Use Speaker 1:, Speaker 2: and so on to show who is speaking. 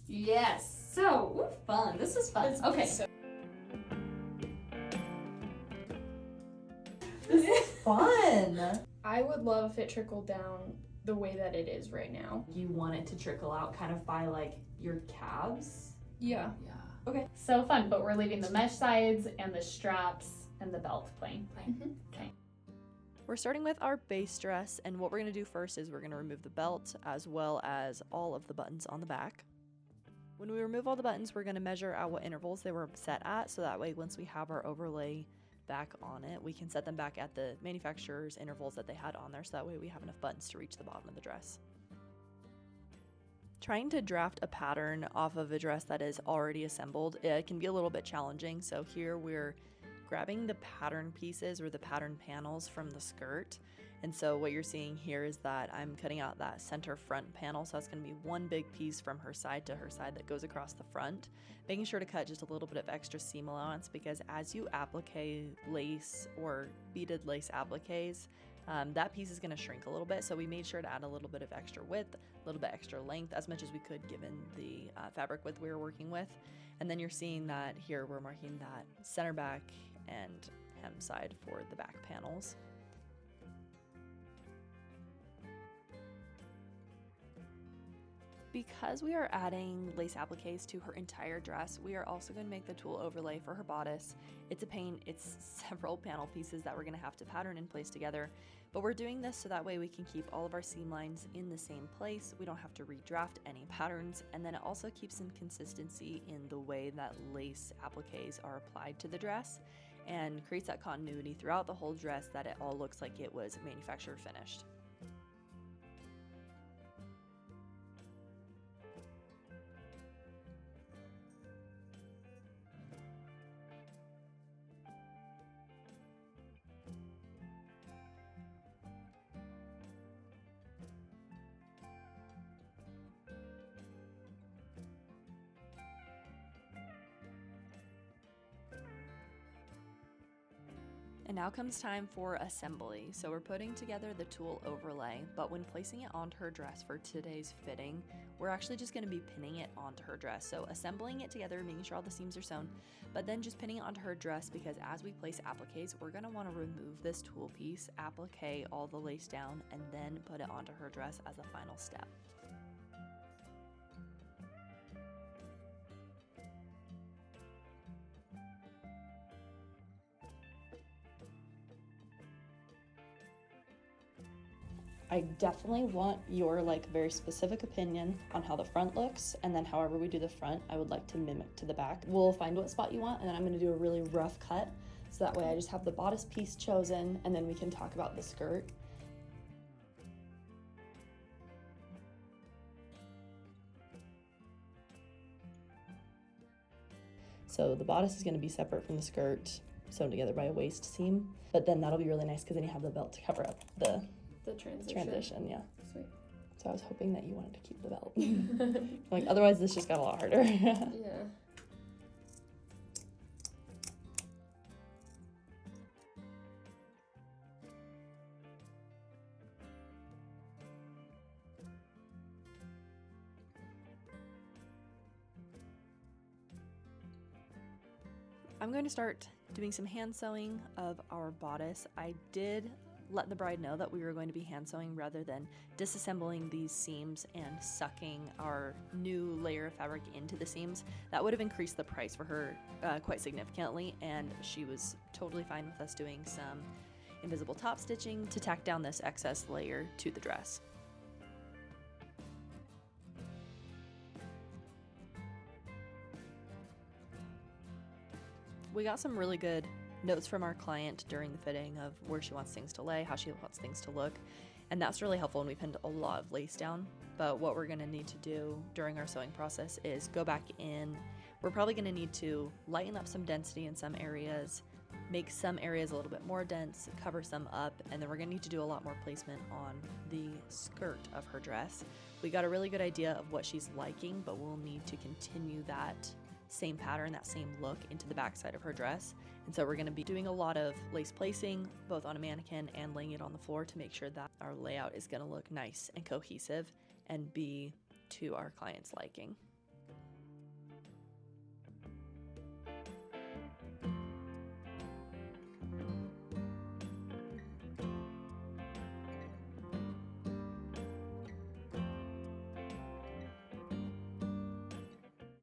Speaker 1: Yes. So, fun. This is fun. Okay. This is fun.
Speaker 2: I would love if it trickled down the way that it is right now.
Speaker 1: You want it to trickle out kind of by like your calves?
Speaker 2: Yeah.
Speaker 1: Yeah. Okay.
Speaker 3: So fun, but we're leaving the mesh sides and the straps and the belt plain. Okay.
Speaker 4: We're starting with our base dress, and what we're going to do first is we're going to remove the belt as well as all of the buttons on the back. When we remove all the buttons, we're going to measure out what intervals they were set at, so that way once we have our overlay back on it, we can set them back at the manufacturer's intervals that they had on there, so that way we have enough buttons to reach the bottom of the dress. Trying to draft a pattern off of a dress that is already assembled, it can be a little bit challenging, so here we're grabbing the pattern pieces or the pattern panels from the skirt. And so what you're seeing here is that I'm cutting out that center front panel, so it's going to be one big piece from her side to her side that goes across the front, making sure to cut just a little bit of extra seam allowance, because as you applique lace or beaded lace appliques, that piece is going to shrink a little bit, so we made sure to add a little bit of extra width, a little bit extra length, as much as we could given the fabric width we were working with. And then you're seeing that here we're marking that center back and hem side for the back panels. Because we are adding lace appliques to her entire dress, we are also going to make the tulle overlay for her bodice. It's a pain, it's several panel pieces that we're going to have to pattern and place together, but we're doing this so that way we can keep all of our seam lines in the same place. We don't have to redraft any patterns, and then it also keeps some consistency in the way that lace appliques are applied to the dress, and creates that continuity throughout the whole dress that it all looks like it was manufacturer finished. And now comes time for assembly. So we're putting together the tulle overlay, but when placing it onto her dress for today's fitting, we're actually just going to be pinning it onto her dress. So assembling it together, making sure all the seams are sewn, but then just pinning it onto her dress, because as we place appliques, we're going to want to remove this tulle piece, applique all the lace down, and then put it onto her dress as a final step. I definitely want your very specific opinion on how the front looks, and then however we do the front, I would like to mimic to the back. We'll find what spot you want, and then I'm going to do a really rough cut, so that way I just have the bodice piece chosen, and then we can talk about the skirt. So the bodice is going to be separate from the skirt, sewn together by a waist seam, but then that'll be really nice because then you have the belt to cover up the transition, yeah.
Speaker 2: Sweet.
Speaker 4: So I was hoping that you wanted to keep the belt. Otherwise this just got a lot harder.
Speaker 2: Yeah.
Speaker 4: I'm going to start doing some hand sewing of our bodice. I did let the bride know that we were going to be hand sewing rather than disassembling these seams and sucking our new layer of fabric into the seams. That would have increased the price for her quite significantly, and she was totally fine with us doing some invisible top stitching to tack down this excess layer to the dress. We got some really good notes from our client during the fitting of where she wants things to lay, how she wants things to look, and that's really helpful, and we pinned a lot of lace down. But what we're going to need to do during our sewing process is go back in. We're probably going to need to lighten up some density in some areas, make some areas a little bit more dense, cover some up, and then we're going to need to do a lot more placement on the skirt of her dress. We got a really good idea of what she's liking, but we'll need to continue that same pattern, that same look into the back side of her dress. And so we're going to be doing a lot of lace placing both on a mannequin and laying it on the floor to make sure that our layout is going to look nice and cohesive and be to our client's liking.